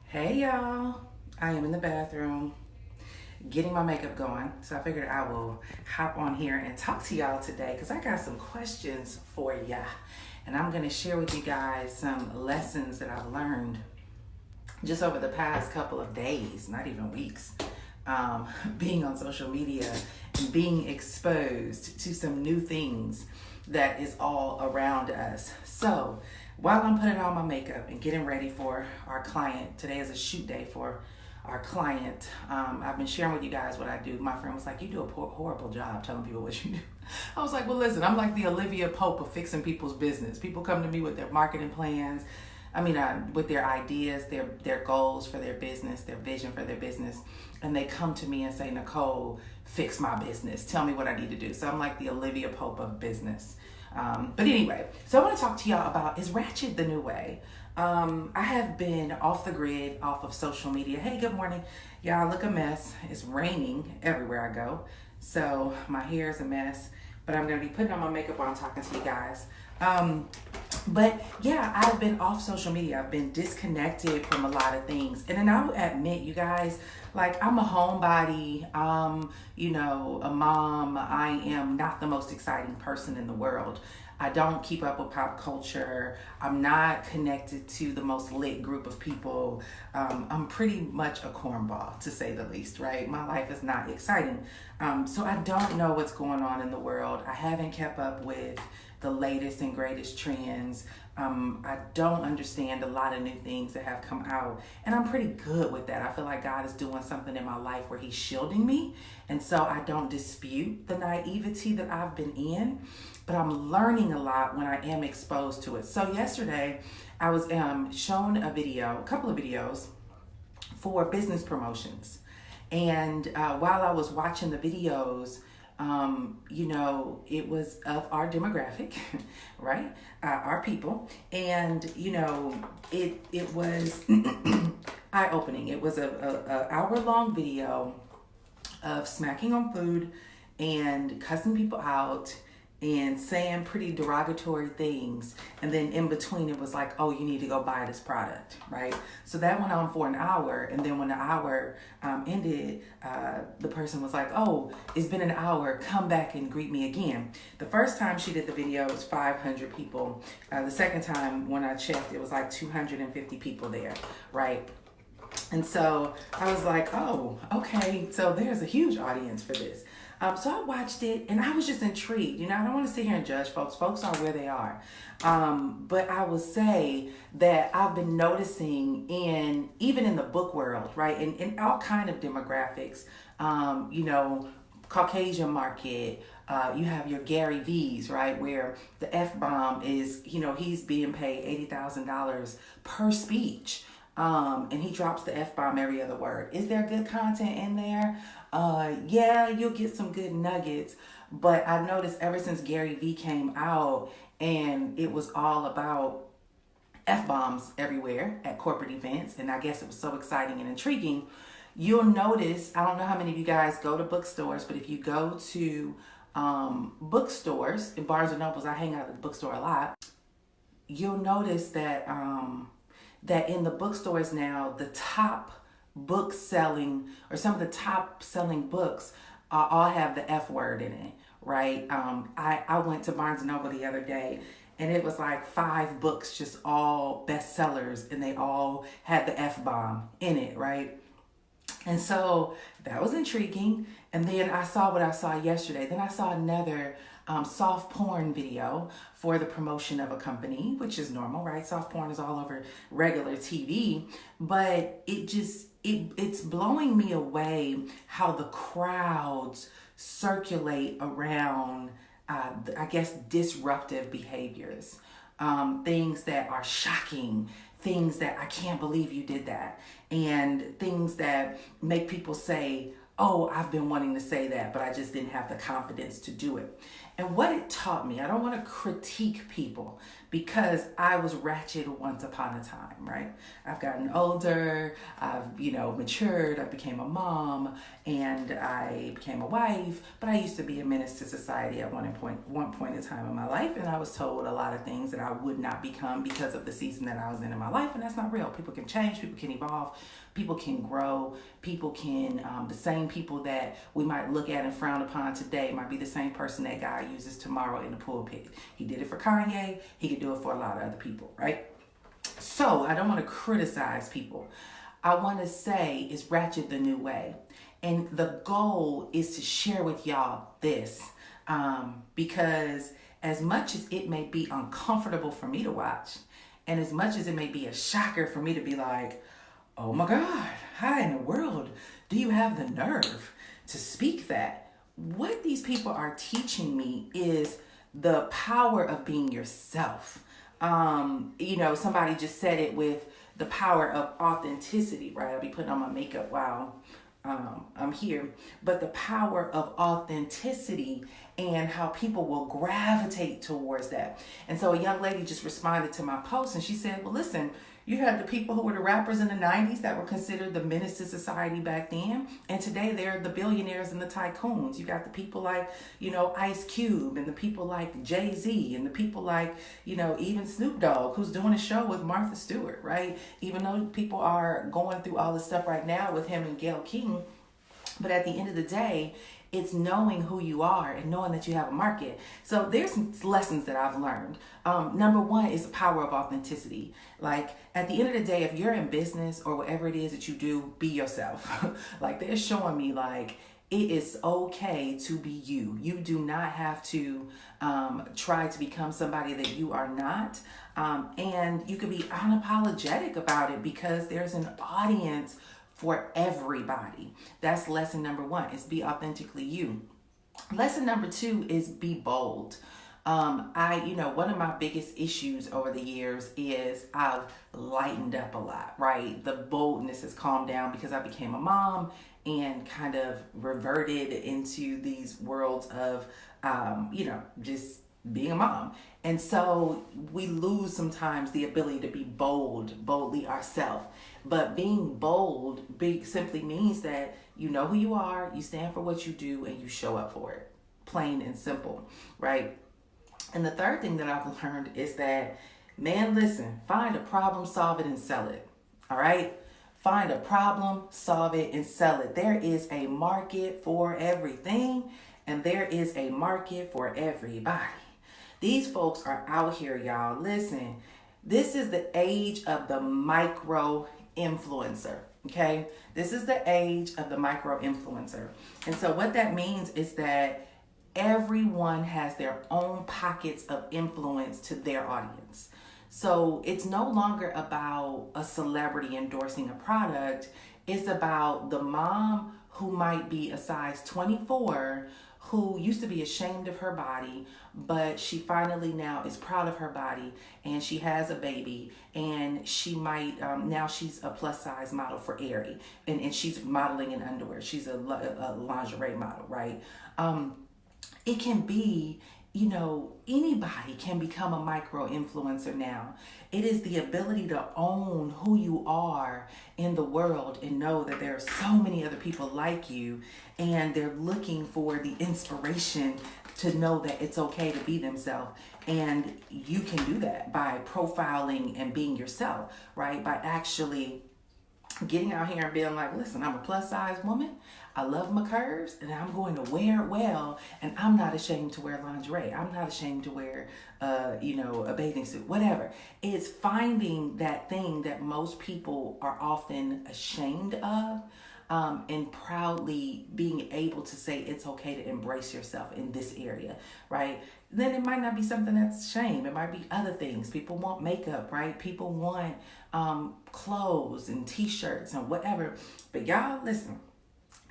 Hey y'all, I am in the bathroom getting my makeup going. So I figured I will hop on here and talk to y'all today because I got some questions for ya. And I'm going to share with you guys some lessons that I've learned just over the past couple of days, not even weeks, being on social media and being exposed to some new things that is all around us. So while I'm putting on my makeup and getting ready for our client, today is a shoot day for our client. I've been sharing with you guys what I do. My friend was like, "You do a horrible job telling people what you do." I was like, "Well, listen, I'm like the Olivia Pope of fixing people's business. People come to me with their marketing plans. With their ideas, their goals for their business, their vision for their business, and they come to me and say, Nicole, fix my business. Tell me what I need to do." So I'm like the Olivia Pope of business. But anyway, so I want to talk to y'all about, is ratchet the new way? I have been off the grid, off of social media. Hey, good morning. Y'all look a mess. It's raining everywhere I go. So my hair is a mess, but I'm going to be putting on my makeup while I'm talking to you guys. But yeah, I've been off social media. I've been disconnected from a lot of things. And then I will admit, you guys, like I'm a homebody, a mom. I am not the most exciting person in the world. I don't keep up with pop culture. I'm not connected to the most lit group of people. I'm pretty much a cornball, to say the least, right? My life is not exciting. So I don't know what's going on in the world. I haven't kept up with the latest and greatest trends. I don't understand a lot of new things that have come out, and I'm pretty good with that. I feel like God is doing something in my life where He's shielding me, and so I don't dispute the naivety that I've been in, but I'm learning a lot when I am exposed to it. So yesterday, I was shown a couple of videos for business promotions, and while I was watching the videos, it was of our demographic, right? Our people. And, it was eye-opening. It was a hour-long video of smacking on food and cussing people out and saying pretty derogatory things. And then in between it was like, "Oh, you need to go buy this product," right? So that went on for an hour. And then when the hour ended, the person was like, "Oh, it's been an hour, come back and greet me again." The first time she did the video, it was 500 people. The second time when I checked, it was like 250 people there, right? And so I was like, "Oh, okay, so there's a huge audience for this." So I watched it and I was just intrigued. I don't want to sit here and judge folks. Folks are where they are. But I will say that I've been noticing even in the book world, right? In all kind of demographics, Caucasian market, you have your Gary V's, right? Where the F-bomb is, he's being paid $80,000 per speech. And he drops the F-bomb every other word. Is there good content in there? Yeah, you'll get some good nuggets. But I've noticed ever since Gary Vee came out and it was all about F-bombs everywhere at corporate events, and I guess it was so exciting and intriguing, you'll notice, I don't know how many of you guys go to bookstores, but if you go to bookstores, in Barnes and Nobles, I hang out at the bookstore a lot, you'll notice that that in the bookstores now, the top book selling, or some of the top selling books all have the F word in it, right? I went to Barnes and Noble the other day and it was like 5 books, just all bestsellers, and they all had the F-bomb in it, right? And so that was intriguing. And then I saw what I saw yesterday. Then I saw another soft porn video for the promotion of a company, which is normal, right? Soft porn is all over regular TV, but it's blowing me away how the crowds circulate around, I guess, disruptive behaviors, things that are shocking, things that I can't believe you did that, and things that make people say, "Oh, I've been wanting to say that, but I just didn't have the confidence to do it." And what it taught me, I don't want to critique people because I was ratchet once upon a time, right? I've gotten older, I've, matured, I became a mom, and I became a wife, but I used to be a menace to society at one point in time in my life, and I was told a lot of things that I would not become because of the season that I was in my life, and that's not real. People can change, people can evolve, people can grow, people can, the same people that we might look at and frown upon today might be the same person that God uses tomorrow in the pulpit. He did it for Kanye, he could do it for a lot of other people, right? So I don't want to criticize people. I want to say is ratchet the new way. And the goal is to share with y'all this because as much as it may be uncomfortable for me to watch, and as much as it may be a shocker for me to be like, oh my God, how in the world do you have the nerve to speak that? What these people are teaching me is the power of being yourself. Somebody just said it with the power of authenticity, right? I'll be putting on my makeup while I'm here. But the power of authenticity and how people will gravitate towards that. And so a young lady just responded to my post and she said, well, listen, you had the people who were the rappers in the 90s that were considered the menace to society back then. And today they're the billionaires and the tycoons. You got the people like, Ice Cube and the people like Jay-Z and the people like, even Snoop Dogg, who's doing a show with Martha Stewart, right? Even though people are going through all this stuff right now with him and Gayle King. But at the end of the day, it's knowing who you are and knowing that you have a market. So there's some lessons that I've learned. Number one is the power of authenticity. Like at the end of the day, if you're in business or whatever it is that you do, be yourself. Like they're showing me like it is okay to be you. You do not have to try to become somebody that you are not. And you can be unapologetic about it because there's an audience for everybody. That's lesson number one, is be authentically you. Lesson number two is be bold. One of my biggest issues over the years is I've lightened up a lot, right? The boldness has calmed down because I became a mom and kind of reverted into these worlds of, just being a mom. And so we lose sometimes the ability to be boldly ourselves. But being bold simply means that you know who you are, you stand for what you do, and you show up for it. Plain and simple, right? And the third thing that I've learned is that, man, listen, find a problem, solve it, and sell it. All right? Find a problem, solve it, and sell it. There is a market for everything, and there is a market for everybody. These folks are out here, y'all. Listen, this is the age of the micro influencer, okay? This is the age of the micro influencer. And so what that means is that everyone has their own pockets of influence to their audience. So it's no longer about a celebrity endorsing a product. It's about the mom who might be a size 24 who used to be ashamed of her body, but she finally now is proud of her body and she has a baby and she might, now she's a plus size model for Aerie and she's modeling in underwear. She's a lingerie model, right? It can be, anybody can become a micro influencer now. It is the ability to own who you are in the world and know that there are so many other people like you and they're looking for the inspiration to know that it's okay to be themselves. And you can do that by profiling and being yourself, right? By actually getting out here and being like, listen, I'm a plus size woman. I love my curves and I'm going to wear it well. And I'm not ashamed to wear lingerie. I'm not ashamed to wear, a bathing suit, whatever. It's finding that thing that most people are often ashamed of, and proudly being able to say it's okay to embrace yourself in this area, right? Then it might not be something that's shame. It might be other things. People want makeup, right? People want clothes and t-shirts and whatever. But y'all, listen,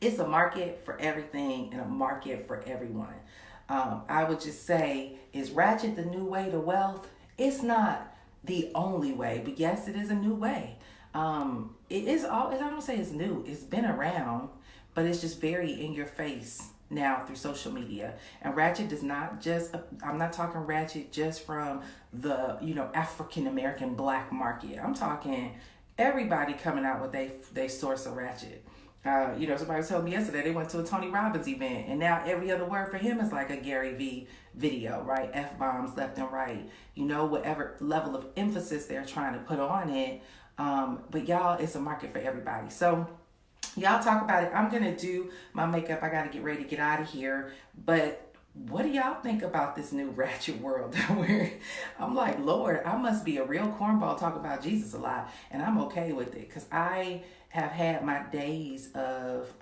it's a market for everything and a market for everyone. I would just say, is ratchet the new way to wealth? It's not the only way, but yes, it is a new way. It is always, I don't say it's new, it's been around, but it's just very in your face now through social media. And ratchet does not just, I'm not talking ratchet just from the, African American black market. I'm talking everybody coming out with they source of ratchet. Somebody was telling me yesterday they went to a Tony Robbins event, and now every other word for him is like a Gary V video, right? F bombs left and right. Whatever level of emphasis they're trying to put on it. But y'all, it's a market for everybody. So y'all talk about it. I'm gonna do my makeup. I gotta get ready to get out of here. But what do y'all think about this new ratchet world where I'm like, Lord, I must be a real cornball talk about Jesus a lot, and I'm okay with it because I have had my days of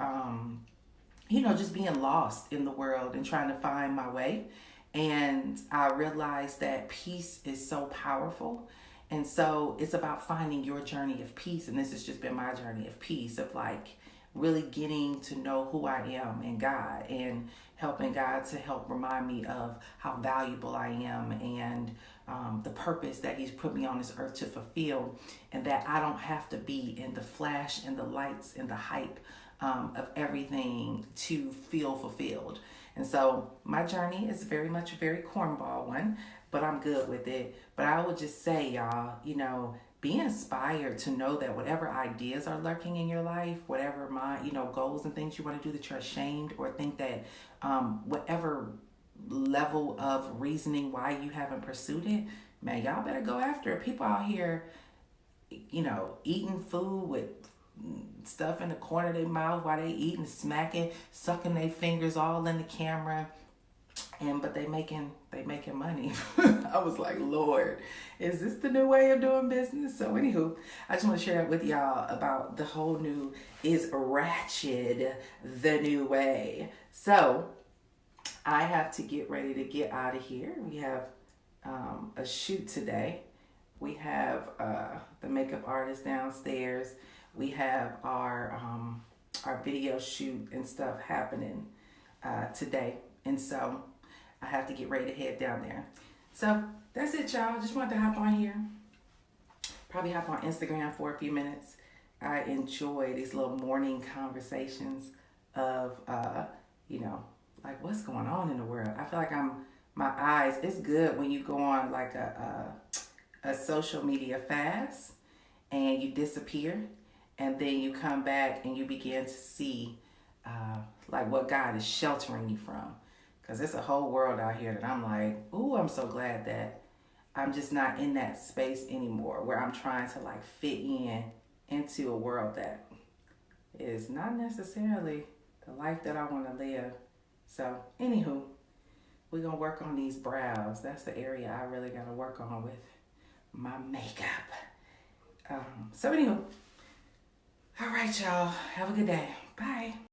just being lost in the world and trying to find my way. And I realized that peace is so powerful. And so it's about finding your journey of peace. And this has just been my journey of peace, of like really getting to know who I am in God and helping God to help remind me of how valuable I am and the purpose that He's put me on this earth to fulfill, and that I don't have to be in the flash and the lights and the hype of everything to feel fulfilled. And so my journey is very much a very cornball one, but I'm good with it. But I would just say, y'all, be inspired to know that whatever ideas are lurking in your life, whatever goals and things you want to do that you're ashamed or think that whatever level of reasoning why you haven't pursued it, man, y'all better go after it. People out here, eating food with stuff in the corner of their mouth while they eating, smacking, sucking their fingers all in the camera. But they making money. I was like, Lord, is this the new way of doing business? So anywho, I just want to share that with y'all about the whole new is ratchet the new way. So I have to get ready to get out of here. We have a shoot today. We have the makeup artist downstairs. We have our video shoot and stuff happening today. And so I have to get ready to head down there. So that's it, y'all. Just wanted to hop on here. Probably hop on Instagram for a few minutes. I enjoy these little morning conversations of, like what's going on in the world. I feel like my eyes, it's good when you go on like a social media fast and you disappear and then you come back and you begin to see like what God is sheltering you from. Because there's a whole world out here that I'm like, ooh, I'm so glad that I'm just not in that space anymore where I'm trying to like fit into a world that is not necessarily the life that I want to live. So anywho, we're going to work on these brows. That's the area I really got to work on with my makeup. So anywho, all right, y'all. Have a good day. Bye.